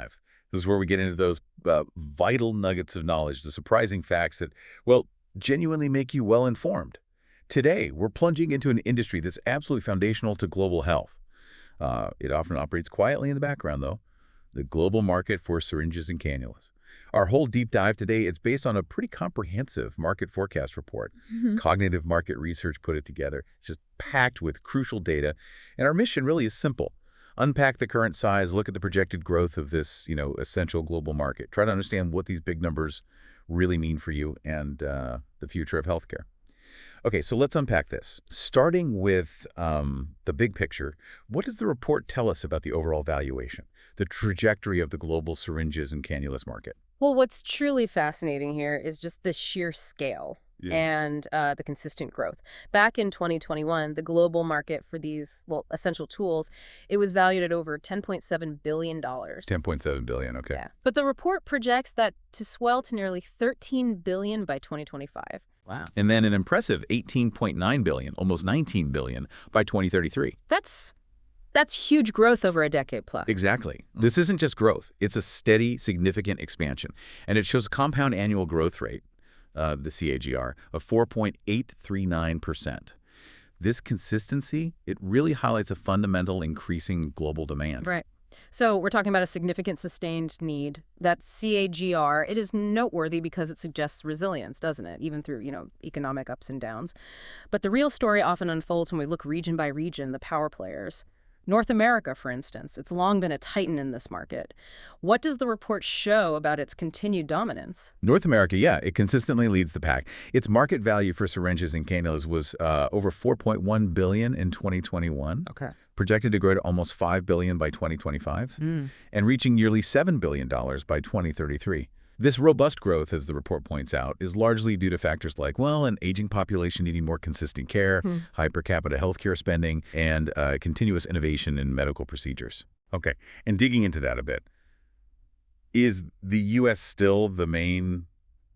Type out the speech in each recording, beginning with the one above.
Dive. This is where we get into those vital nuggets of knowledge, the surprising facts that, well, genuinely make you well-informed. Today, we're plunging into an industry that's absolutely foundational to global health. It often operates quietly in the background, though, the global market for syringes and cannulas. Our whole deep dive today is based on a pretty comprehensive market forecast report. Cognitive Market Research put it together. It's just packed with crucial data. And our mission really is simple. Unpack the current size, look at the projected growth of this, essential global market. Try to understand what these big numbers really mean for you and the future of healthcare. Okay, so let's unpack this. Starting with the big picture, what does the report tell us about the overall valuation, the trajectory of the global syringes and cannulas market? Well, what's truly fascinating here is just the sheer scale and the consistent growth. Back in 2021, the global market for these, essential tools, it was valued at over $10.7 billion. $10.7 billion, okay. Yeah. But the report projects that to swell to nearly $13 billion by 2025. Wow. And then an impressive $18.9 billion, almost $19 billion by 2033. That's huge growth over a decade plus. Exactly. This isn't just growth. It's a steady, significant expansion. And it shows a compound annual growth rate, the CAGR, of 4.839%. This consistency, it really highlights a fundamental increasing global demand. Right. So we're talking about a significant sustained need. That CAGR, it is noteworthy because it suggests resilience, doesn't it? Even through, economic ups and downs. But the real story often unfolds when we look region by region, the power players. North America, for instance, it's long been a titan in this market. What does the report show about its continued dominance? North America, yeah, it consistently leads the pack. Its market value for syringes and cannulas was over $4.1 billion in 2021. Okay. Projected to grow to almost $5 billion by 2025, and reaching nearly $7 billion by 2033. This robust growth, as the report points out, is largely due to factors like, an aging population needing more consistent care, high per capita healthcare spending, and continuous innovation in medical procedures. Okay, and digging into that a bit, is the U.S. still the main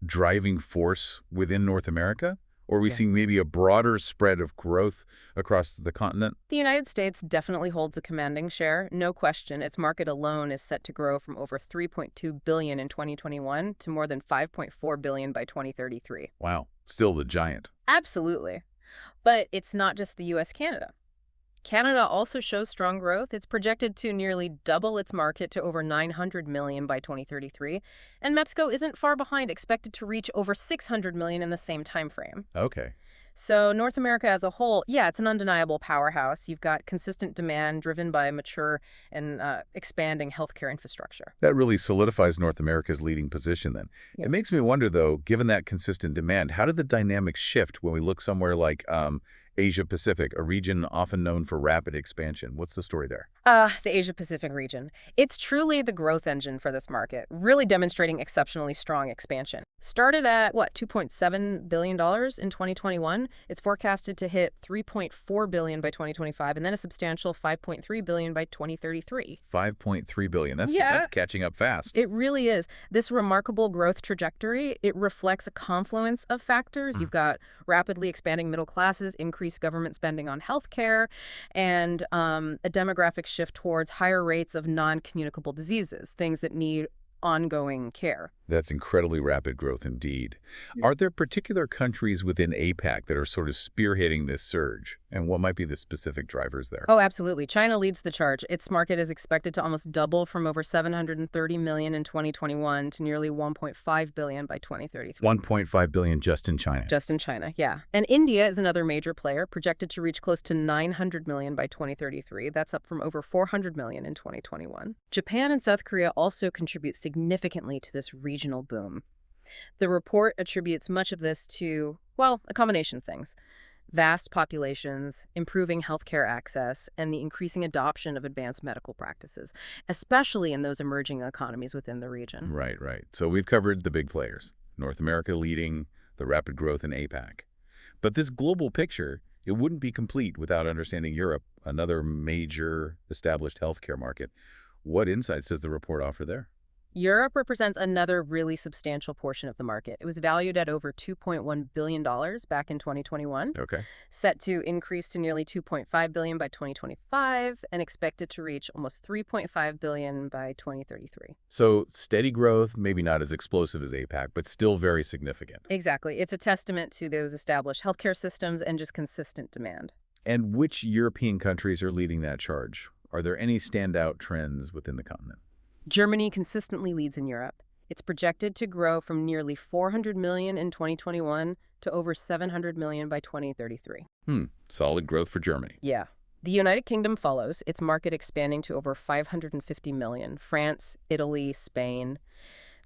driving force within North America? Or are we seeing maybe a broader spread of growth across the continent? The United States definitely holds a commanding share, no question. Its market alone is set to grow from over $3.2 billion in 2021 to more than $5.4 billion by 2033. Wow, still the giant. Absolutely. But it's not just the U.S.-Canada. Canada also shows strong growth. It's projected to nearly double its market to over $900 million by 2033. And Mexico isn't far behind, expected to reach over $600 million in the same time frame. Okay. So North America as a whole, it's an undeniable powerhouse. You've got consistent demand driven by mature and expanding healthcare infrastructure. That really solidifies North America's leading position then. Yeah. It makes me wonder, though, given that consistent demand, how did the dynamics shift when we look somewhere like Asia-Pacific, a region often known for rapid expansion? What's the story there? The Asia-Pacific region. It's truly the growth engine for this market, really demonstrating exceptionally strong expansion. Started at, $2.7 billion in 2021. It's forecasted to hit $3.4 billion by 2025, and then a substantial $5.3 billion by 2033. $5.3 billion. That's catching up fast. It really is. This remarkable growth trajectory, it reflects a confluence of factors. You've got rapidly expanding middle classes, increased government spending on healthcare, and a demographic shift towards higher rates of non-communicable diseases, things that need ongoing care. That's incredibly rapid growth indeed. Are there particular countries within APAC that are sort of spearheading this surge? And what might be the specific drivers there? Oh, absolutely. China leads the charge. Its market is expected to almost double from over $730 million in 2021 to nearly $1.5 billion by 2033. $1.5 billion just in China. Just in China, yeah. And India is another major player, projected to reach close to $900 million by 2033. That's up from over $400 million in 2021. Japan and South Korea also contribute significantly to this regional boom. The report attributes much of this to, a combination of things. Vast populations, improving healthcare access, and the increasing adoption of advanced medical practices, especially in those emerging economies within the region. Right. So we've covered the big players, North America leading the rapid growth in APAC. But this global picture, it wouldn't be complete without understanding Europe, another major established healthcare market. What insights does the report offer there? Europe represents another really substantial portion of the market. It was valued at over $2.1 billion back in 2021, Okay. set to increase to nearly $2.5 billion by 2025, and expected to reach almost $3.5 billion by 2033. So steady growth, maybe not as explosive as APAC, but still very significant. Exactly. It's a testament to those established healthcare systems and just consistent demand. And which European countries are leading that charge? Are there any standout trends within the continent? Germany consistently leads in Europe. It's projected to grow from nearly 400 million in 2021 to over 700 million by 2033. Solid growth for Germany. Yeah. The United Kingdom follows, its market expanding to over 550 million. France, Italy, Spain.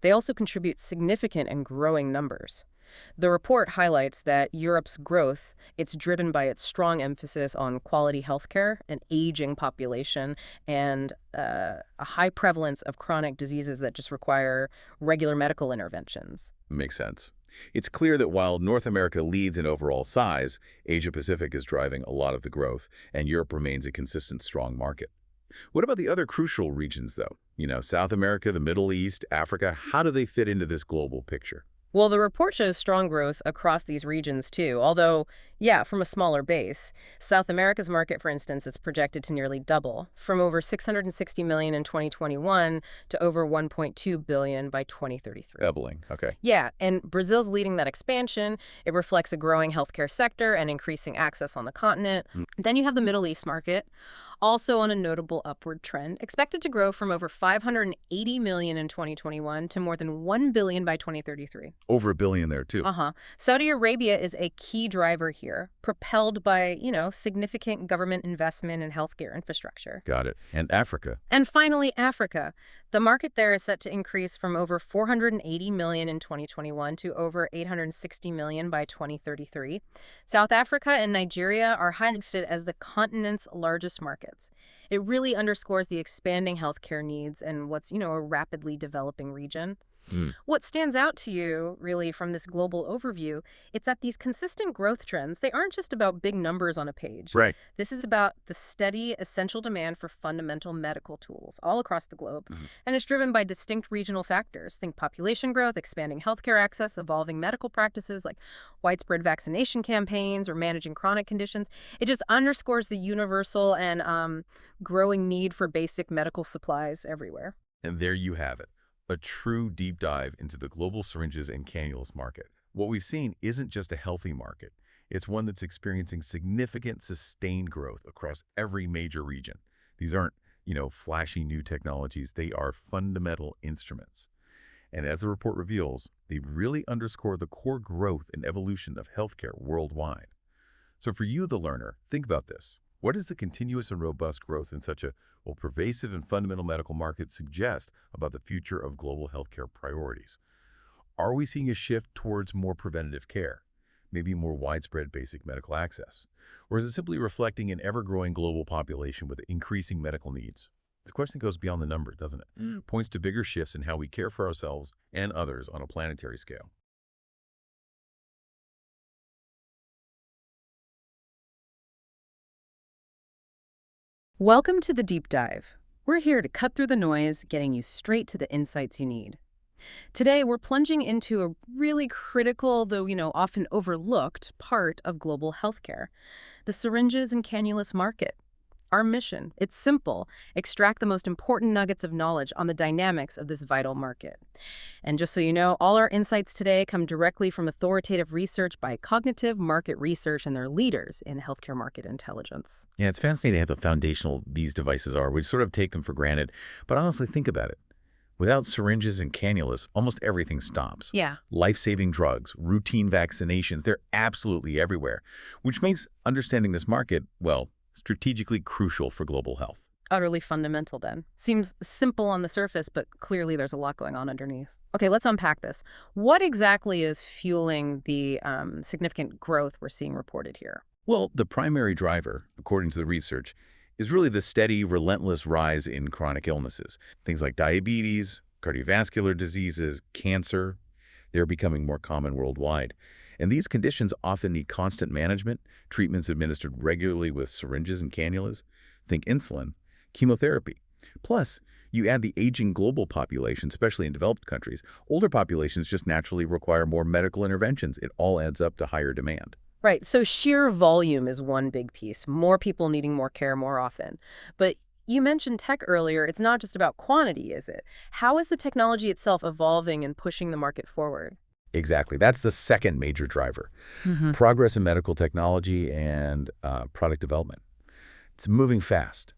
They also contribute significant and growing numbers. The report highlights that Europe's growth, it's driven by its strong emphasis on quality healthcare, an aging population, and a high prevalence of chronic diseases that just require regular medical interventions. Makes sense. It's clear that while North America leads in overall size, Asia-Pacific is driving a lot of the growth, and Europe remains a consistent, strong market. What about the other crucial regions, though? South America, the Middle East, Africa, how do they fit into this global picture? Well, the report shows strong growth across these regions too, although, yeah, from a smaller base. South America's market, for instance, is projected to nearly double, from over 660 million in 2021 to over 1.2 billion by 2033. Doubling, okay. Yeah, and Brazil's leading that expansion. It reflects a growing healthcare sector and increasing access on the continent. Then you have the Middle East market, also on a notable upward trend, expected to grow from over 580 million in 2021 to more than 1 billion by 2033. Over a billion there, too. Saudi Arabia is a key driver here, propelled by, significant government investment in healthcare infrastructure. Got it. And Africa? And finally, Africa. The market there is set to increase from over 480 million in 2021 to over 860 million by 2033. South Africa and Nigeria are highlighted as the continent's largest markets. It really underscores the expanding healthcare needs and what's, a rapidly developing region. What stands out to you, really, from this global overview, it's that these consistent growth trends, they aren't just about big numbers on a page. Right. This is about the steady, essential demand for fundamental medical tools all across the globe. And it's driven by distinct regional factors. Think population growth, expanding healthcare access, evolving medical practices like widespread vaccination campaigns or managing chronic conditions. It just underscores the universal and growing need for basic medical supplies everywhere. And there you have it. A true deep dive into the global syringes and cannulas market. What we've seen isn't just a healthy market. It's one that's experiencing significant, sustained growth across every major region. These aren't, flashy new technologies. They are fundamental instruments. And as the report reveals, they really underscore the core growth and evolution of healthcare worldwide. So for you, the learner, think about this. What does the continuous and robust growth in such a pervasive and fundamental medical market suggest about the future of global healthcare priorities? Are we seeing a shift towards more preventative care, maybe more widespread basic medical access? Or is it simply reflecting an ever-growing global population with increasing medical needs? This question goes beyond the numbers, doesn't it? Points to bigger shifts in how we care for ourselves and others on a planetary scale. Welcome to the Deep Dive. We're here to cut through the noise, getting you straight to the insights you need. Today, we're plunging into a really critical, though, often overlooked part of global healthcare, the syringes and cannulas market. Our mission, it's simple: extract the most important nuggets of knowledge on the dynamics of this vital market. And just so you know, all our insights today come directly from authoritative research by Cognitive Market Research and their leaders in healthcare market intelligence. Yeah, it's fascinating how foundational these devices are. We sort of take them for granted. But honestly, think about it. Without syringes and cannulas, almost everything stops. Yeah. Life-saving drugs, routine vaccinations, they're absolutely everywhere, which makes understanding this market, well, strategically crucial for global health. Utterly fundamental, then. Seems simple on the surface, but clearly there's a lot going on underneath. Okay, let's unpack this. What exactly is fueling the significant growth we're seeing reported here? Well, the primary driver, according to the research, is really the steady, relentless rise in chronic illnesses. Things like diabetes, cardiovascular diseases, cancer, they're becoming more common worldwide. And these conditions often need constant management, treatments administered regularly with syringes and cannulas, think insulin, chemotherapy. Plus, you add the aging global population, especially in developed countries. Older populations just naturally require more medical interventions. It all adds up to higher demand. Right, so sheer volume is one big piece, more people needing more care more often. But you mentioned tech earlier. It's not just about quantity, is it? How is the technology itself evolving and pushing the market forward? Exactly. That's the second major driver. Hmm. Progress in medical technology and product development. It's moving fast.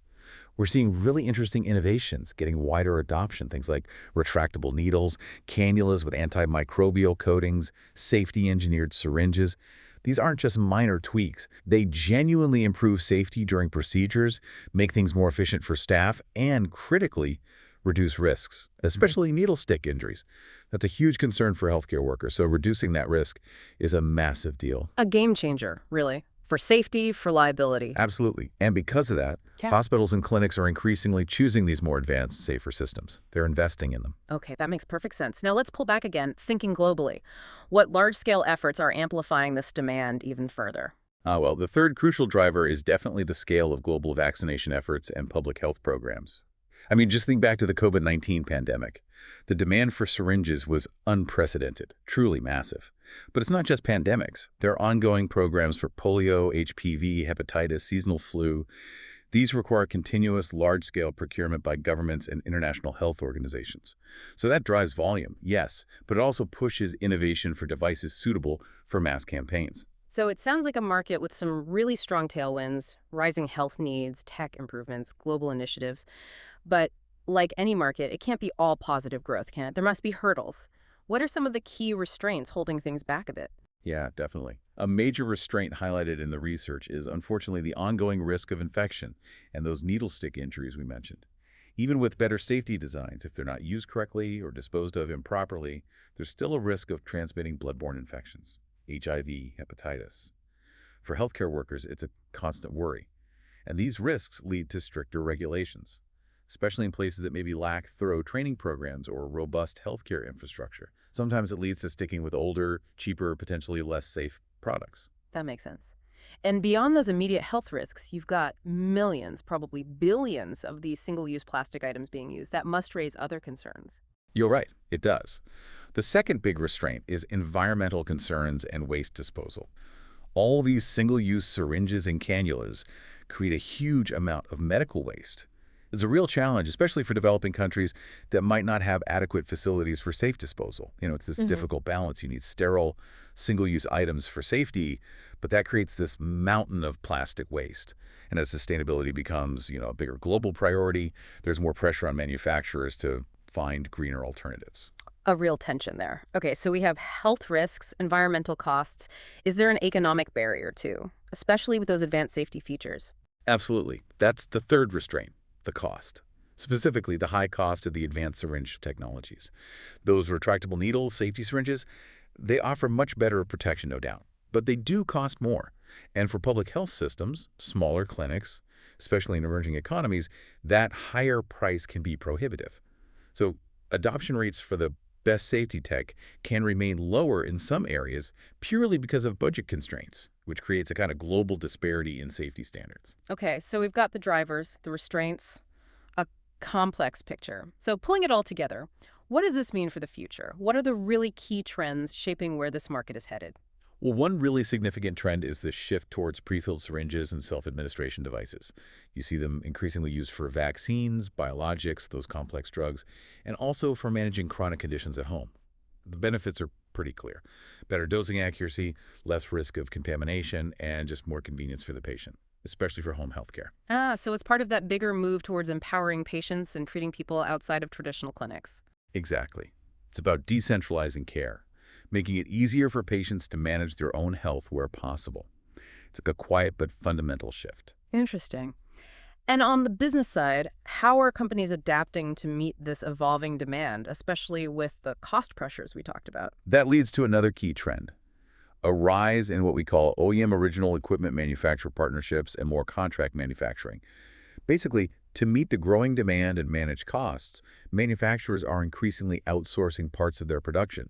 We're seeing really interesting innovations, getting wider adoption, things like retractable needles, cannulas with antimicrobial coatings, safety-engineered syringes. These aren't just minor tweaks. They genuinely improve safety during procedures, make things more efficient for staff, and critically, reduce risks, especially needle stick injuries. That's a huge concern for healthcare workers, so reducing that risk is a massive deal. A game changer, really, for safety, for liability. Absolutely. And because of that, Yeah. hospitals and clinics are increasingly choosing these more advanced, safer systems. They're investing in them. Okay, that makes perfect sense. Now let's pull back again, thinking globally. What large-scale efforts are amplifying this demand even further? Well, the third crucial driver is definitely the scale of global vaccination efforts and public health programs. I mean, just think back to the COVID-19 pandemic. The demand for syringes was unprecedented, truly massive. But it's not just pandemics. There are ongoing programs for polio, HPV, hepatitis, seasonal flu. These require continuous, large-scale procurement by governments and international health organizations. So that drives volume, yes, but it also pushes innovation for devices suitable for mass campaigns. So it sounds like a market with some really strong tailwinds, rising health needs, tech improvements, global initiatives. But like any market, it can't be all positive growth, can it? There must be hurdles. What are some of the key restraints holding things back a bit? Yeah, definitely. A major restraint highlighted in the research is unfortunately the ongoing risk of infection and those needle stick injuries we mentioned. Even with better safety designs, if they're not used correctly or disposed of improperly, there's still a risk of transmitting bloodborne infections, HIV, hepatitis. For healthcare workers, it's a constant worry. And these risks lead to stricter regulations, especially in places that maybe lack thorough training programs or robust healthcare infrastructure. Sometimes it leads to sticking with older, cheaper, potentially less safe products. That makes sense. And beyond those immediate health risks, you've got millions, probably billions of these single-use plastic items being used. That must raise other concerns. You're right, it does. The second big restraint is environmental concerns and waste disposal. All these single-use syringes and cannulas create a huge amount of medical waste. It's a real challenge, especially for developing countries that might not have adequate facilities for safe disposal. It's this difficult balance. You need sterile, single-use items for safety, but that creates this mountain of plastic waste. And as sustainability becomes, a bigger global priority, there's more pressure on manufacturers to find greener alternatives. A real tension there. Okay, so we have health risks, environmental costs. Is there an economic barrier too, especially with those advanced safety features? Absolutely. That's the third restraint. The cost. Specifically, the high cost of the advanced syringe technologies. Those retractable needles, safety syringes, they offer much better protection, no doubt, but they do cost more. And for public health systems, smaller clinics, especially in emerging economies, that higher price can be prohibitive. So adoption rates for the best safety tech can remain lower in some areas purely because of budget constraints, which creates a kind of global disparity in safety standards. Okay, so we've got the drivers, the restraints, a complex picture. So pulling it all together, what does this mean for the future? What are the really key trends shaping where this market is headed? Well, one really significant trend is the shift towards prefilled syringes and self-administration devices. You see them increasingly used for vaccines, biologics, those complex drugs, and also for managing chronic conditions at home. The benefits are pretty clear. Better dosing accuracy, less risk of contamination, and just more convenience for the patient, especially for home healthcare. So it's part of that bigger move towards empowering patients and treating people outside of traditional clinics. Exactly. It's about decentralizing care, making it easier for patients to manage their own health where possible. It's like a quiet but fundamental shift. Interesting. And on the business side, how are companies adapting to meet this evolving demand, especially with the cost pressures we talked about? That leads to another key trend, a rise in what we call OEM original equipment manufacturer partnerships and more contract manufacturing. Basically, to meet the growing demand and manage costs, manufacturers are increasingly outsourcing parts of their production,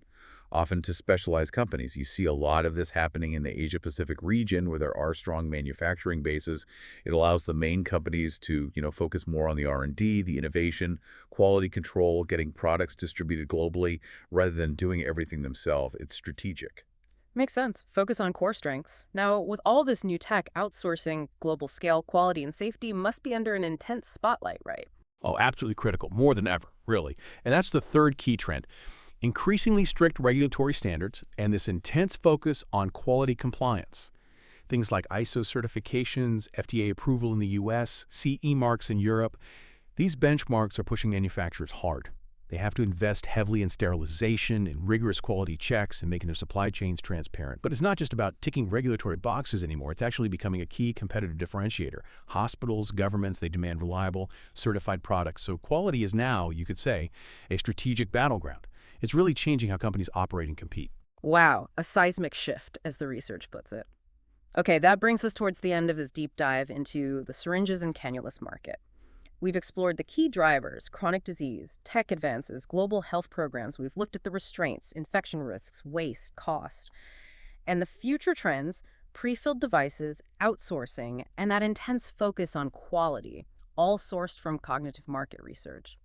often to specialized companies. You see a lot of this happening in the Asia-Pacific region where there are strong manufacturing bases. It allows the main companies to, focus more on the R&D, the innovation, quality control, getting products distributed globally rather than doing everything themselves. It's strategic. Makes sense. Focus on core strengths. Now, with all this new tech, outsourcing, global scale, quality, and safety must be under an intense spotlight, right? Oh, absolutely critical, more than ever, really. And that's the third key trend. Increasingly strict regulatory standards and this intense focus on quality compliance. Things like ISO certifications, FDA approval in the US, CE marks in Europe. These benchmarks are pushing manufacturers hard. They have to invest heavily in sterilization and rigorous quality checks and making their supply chains transparent. But it's not just about ticking regulatory boxes anymore. It's actually becoming a key competitive differentiator. Hospitals, governments, they demand reliable, certified products. So quality is now, you could say, a strategic battleground. It's really changing how companies operate and compete. Wow, a seismic shift, as the research puts it. Okay, that brings us towards the end of this deep dive into the syringes and cannulas market. We've explored the key drivers, chronic disease, tech advances, global health programs. We've looked at the restraints, infection risks, waste, cost, and the future trends, pre-filled devices, outsourcing, and that intense focus on quality, all sourced from cognitive market research.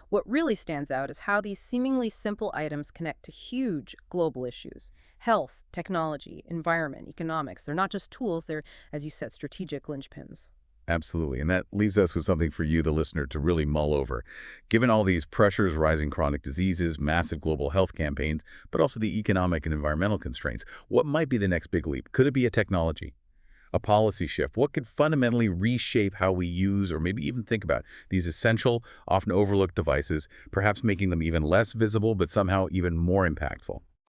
What really stands out is how these seemingly simple items connect to huge global issues. Health, technology, environment, economics. They're not just tools, they're, as you said, strategic linchpins. Absolutely. And that leaves us with something for you, the listener, to really mull over. Given all these pressures, rising chronic diseases, massive global health campaigns, but also the economic and environmental constraints, what might be the next big leap? Could it be a technology, a policy shift? What could fundamentally reshape how we use or maybe even think about these essential, often overlooked devices, perhaps making them even less visible, but somehow even more impactful?